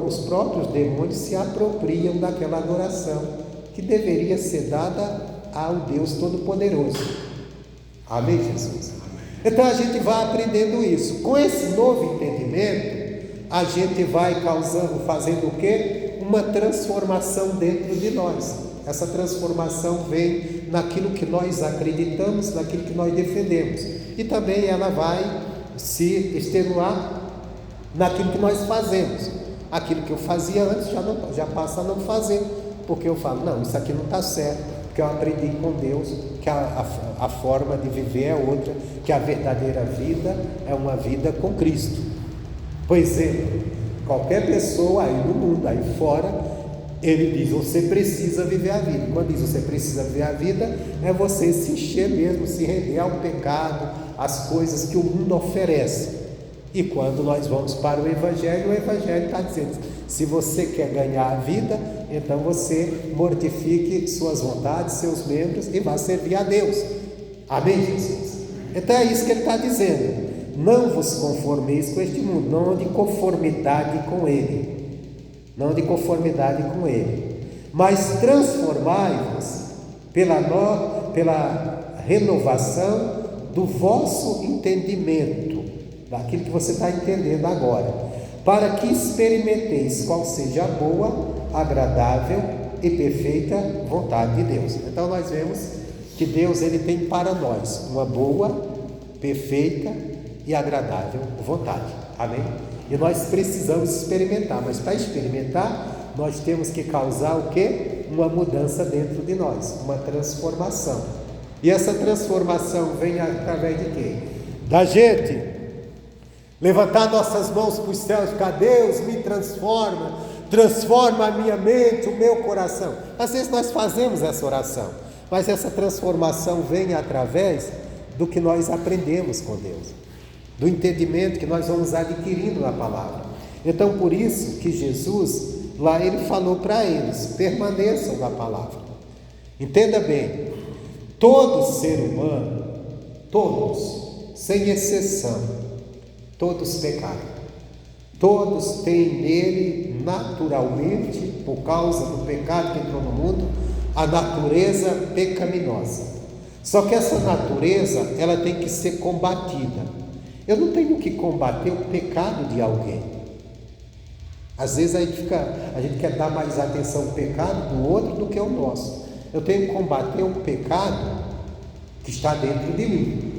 os próprios demônios se apropriam daquela adoração que deveria ser dada ao Deus Todo-Poderoso. Amém, Jesus? Então a gente vai aprendendo isso. Com esse novo entendimento, a gente vai fazendo o quê? Uma transformação dentro de nós. Essa transformação vem naquilo que nós acreditamos, naquilo que nós defendemos. E também ela vai se extenuar naquilo que nós fazemos. Aquilo que eu fazia antes já passa a não fazer, porque eu falo, não, isso aqui não está certo, porque eu aprendi com Deus que a forma de viver é outra, que a verdadeira vida é uma vida com Cristo. Por exemplo, qualquer pessoa aí no mundo, aí fora, ele diz, você precisa viver a vida. Quando diz você precisa viver a vida, é você se encher mesmo, se render ao pecado, às coisas que o mundo oferece. E quando nós vamos para o Evangelho está dizendo, se você quer ganhar a vida, então você mortifique suas vontades, seus membros e vá servir a Deus. Amém, Jesus? Então é isso que ele está dizendo. Não vos conformeis com este mundo, não de conformidade com ele, não de conformidade com ele, mas transformai-vos pela renovação do vosso entendimento, daquilo que você está entendendo agora, para que experimenteis qual seja a boa, agradável e perfeita vontade de Deus. Então nós vemos que Deus ele tem para nós uma boa, perfeita e agradável vontade. Amém? E nós precisamos experimentar, mas para experimentar nós temos que causar o quê? Uma mudança dentro de nós, uma transformação. E essa transformação vem através de quê? Da gente levantar nossas mãos para os céus e ficar: Deus me transforma, transforma a minha mente, o meu coração. Às vezes nós fazemos essa oração, mas essa transformação vem através do que nós aprendemos com Deus, do entendimento que nós vamos adquirindo na palavra. Então por isso que Jesus, lá ele falou para eles: permaneçam na palavra. Entenda bem, todo ser humano, todos, sem exceção, todos pecaram. Todos têm nele naturalmente, por causa do pecado que entrou no mundo, a natureza pecaminosa. Só que essa natureza, ela tem que ser combatida. Eu não tenho que combater o pecado de alguém. Às vezes a gente quer dar mais atenção ao pecado do outro do que ao nosso. Eu tenho que combater o pecado que está dentro de mim.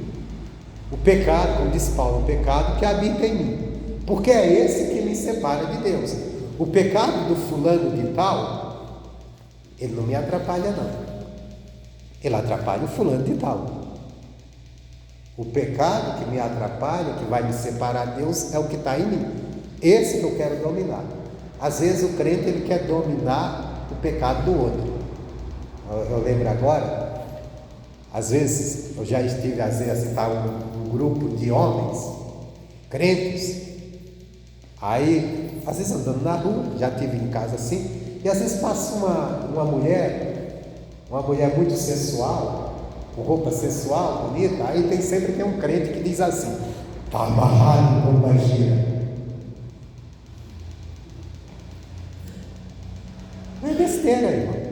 O pecado, como diz Paulo, o pecado que habita em mim, porque é esse que me separa de Deus. O pecado do fulano de tal, ele não me atrapalha não, ele atrapalha o fulano de tal. O pecado que me atrapalha, que vai me separar de Deus, é o que está em mim, esse que eu quero dominar. Às vezes o crente ele quer dominar o pecado do outro. Eu lembro agora, às vezes eu já estive a visitar um grupo de homens crentes, aí às vezes andando na rua, já estive em casa assim, e às vezes passa uma mulher muito sensual, com roupa sensual, bonita, aí tem um crente que diz assim: está amarrado com magia. Não é besteira, irmão.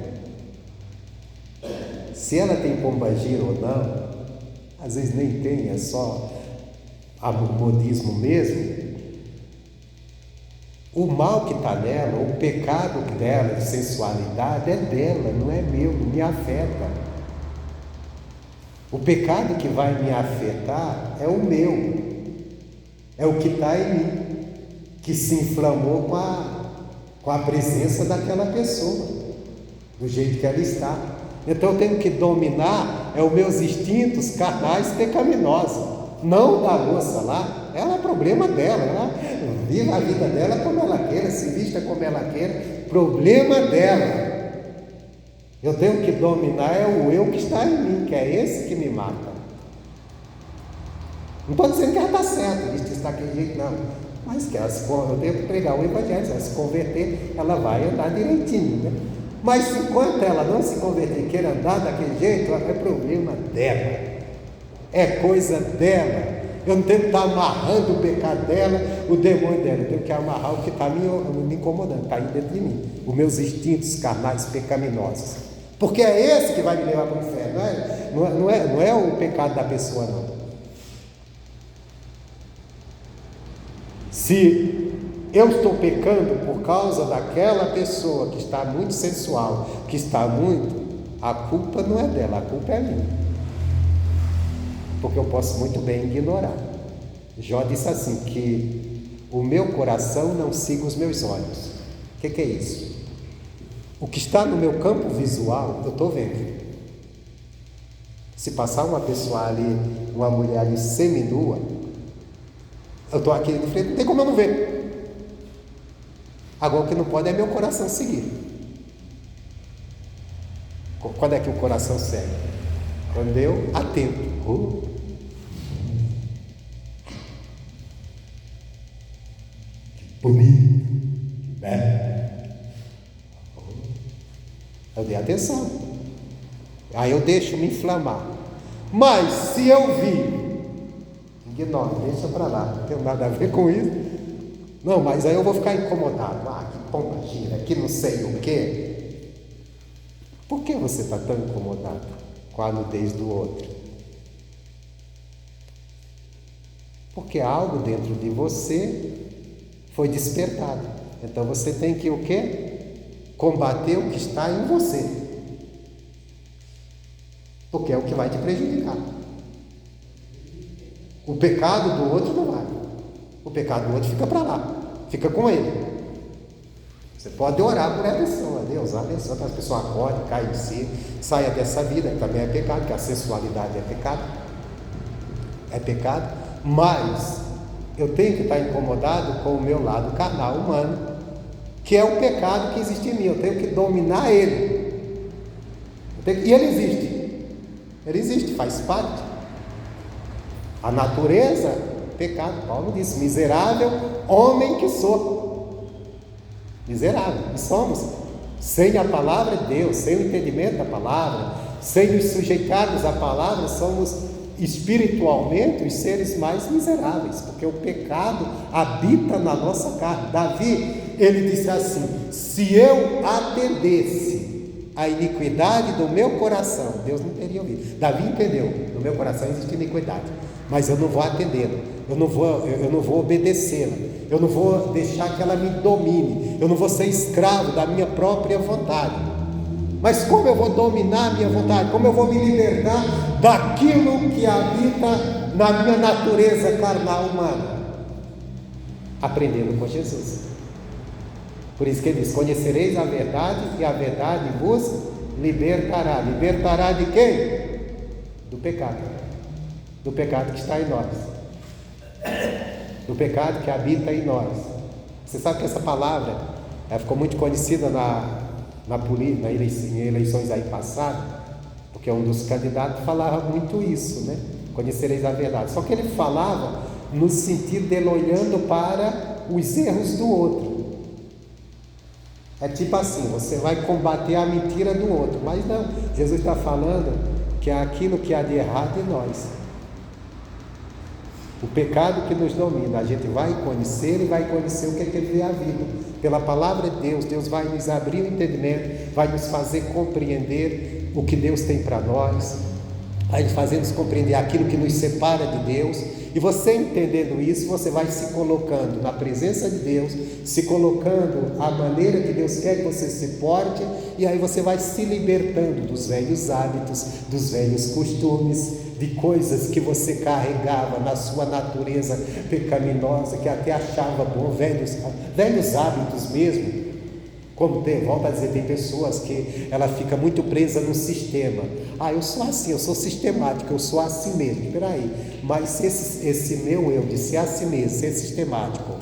Se ela tem pombagira ou não, às vezes nem tem, é só modismo mesmo. O mal que está nela, o pecado dela de sensualidade é dela, não é meu, não me afeta. O pecado que vai me afetar é o meu, é o que está em mim, que se inflamou com a presença daquela pessoa, do jeito que ela está. Então eu tenho que dominar os meus instintos carnais pecaminosos, não da moça lá. Ela é problema dela, ela viva a vida dela como ela queira, se vista como ela queira, problema dela. Eu tenho que dominar o eu que está em mim, que é esse que me mata. Não estou dizendo que ela está certa, isso está daquele jeito, não, mas que eu tenho que pregar o evangelho. Se ela se converter, ela vai andar direitinho, né? Mas enquanto ela não se converter e queira andar daquele jeito, é problema dela, é coisa dela. Eu não tenho que estar amarrando o pecado dela, o demônio dela. Eu tenho que amarrar o que está me incomodando, está aí dentro de mim, os meus instintos carnais pecaminosos, porque é esse que vai me levar para o inferno. Não é o pecado da pessoa, não. Se eu estou pecando por causa daquela pessoa que está muito sensual, que está muito, a culpa não é dela, a culpa é minha, porque eu posso muito bem ignorar. Jó disse assim, que o meu coração não siga os meus olhos. O que é isso? O que está no meu campo visual, eu estou vendo. Se passar uma pessoa ali, uma mulher ali seminua, eu estou aqui de frente, não tem como eu não ver. Agora o que não pode é meu coração seguir. Quando é que o coração segue? Quando eu atento. Que bonito, que belo. Eu dei atenção. Aí eu deixo me inflamar. Mas se eu vi, ignora, deixa para lá, não tem nada a ver com isso. Não, mas aí eu vou ficar incomodado. Que pomba gira, que não sei o quê. Por que você está tão incomodado com a nudez do outro? Porque algo dentro de você foi despertado. Então você tem que o quê? Combater o que está em você. Porque é o que vai te prejudicar. O pecado do outro não vai. O pecado do outro fica para lá. Fica com ele. Você pode orar por essa pessoa. Deus abençoa, que a pessoa acorde, caia em si, saia dessa vida, que também é pecado, porque a sensualidade é pecado. É pecado. Mas eu tenho que estar incomodado com o meu lado carnal humano, que é o pecado que existe em mim. Eu tenho que dominar ele. E ele existe. Ele existe, faz parte. A natureza, pecado. Paulo disse: miserável homem que sou. Miserável, e somos. Sem a palavra de Deus, sem o entendimento da palavra, sem nos sujeitarmos à palavra, somos espiritualmente os seres mais miseráveis, porque o pecado habita na nossa carne. Davi, ele disse assim: se eu atendesse a iniquidade do meu coração, Deus não teria ouvido. Davi entendeu: no meu coração existe iniquidade, mas eu não vou atendê-la, eu não vou obedecê-la, eu não vou deixar que ela me domine, eu não vou ser escravo da minha própria vontade. Mas como eu vou dominar a minha vontade? Como eu vou me libertar daquilo que habita na minha natureza carnal humana? Aprendendo com Jesus. Por isso que ele diz: conhecereis a verdade e a verdade vos libertará. Libertará de quem? Do pecado. Do pecado que está em nós. Do pecado que habita em nós. Você sabe que essa palavra ela ficou muito conhecida em eleições aí passadas, porque um dos candidatos falava muito isso, né? Conhecereis a verdade. Só que ele falava no sentido dele olhando para os erros do outro. É tipo assim: você vai combater a mentira do outro, mas não, Jesus está falando que é aquilo que há de errado em nós. O pecado que nos domina, a gente vai conhecer e vai conhecer o que é viver a vida. Pela palavra de Deus, Deus vai nos abrir o entendimento, vai nos fazer compreender o que Deus tem para nós, vai nos fazer nos compreender aquilo que nos separa de Deus. E você entendendo isso, você vai se colocando na presença de Deus, se colocando a maneira que Deus quer que você se porte, e aí você vai se libertando dos velhos hábitos, dos velhos costumes, de coisas que você carregava na sua natureza pecaminosa, que até achava bom, velhos hábitos mesmo. Como volta a dizer, tem pessoas que ela fica muito presa no sistema. Eu sou assim, eu sou sistemático, eu sou assim mesmo. Espera aí, mas esse meu eu de ser assim mesmo, ser sistemático,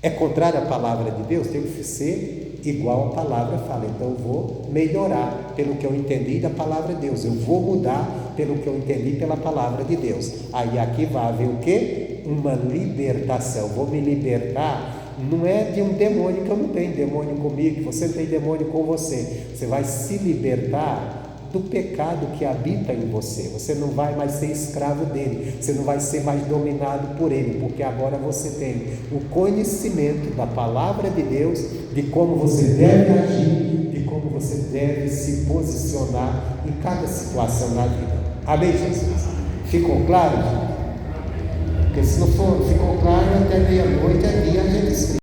é contrário à palavra de Deus, tem que ser igual a palavra fala. Então eu vou melhorar pelo que eu entendi da palavra de Deus, eu vou mudar pelo que eu entendi pela palavra de Deus. Aí aqui vai haver o quê? Uma libertação. Vou me libertar. Não é de um demônio, que eu não tenho demônio comigo, que você não tem demônio com você. Você vai se libertar do pecado que habita em você. Você não vai mais ser escravo dele, você não vai ser mais dominado por ele, porque agora você tem o conhecimento da palavra de Deus, de como você deve agir, de como você deve se posicionar em cada situação na vida. Amém, Jesus? Ficou claro? Porque se não ficou claro, até meia-noite aqui a gente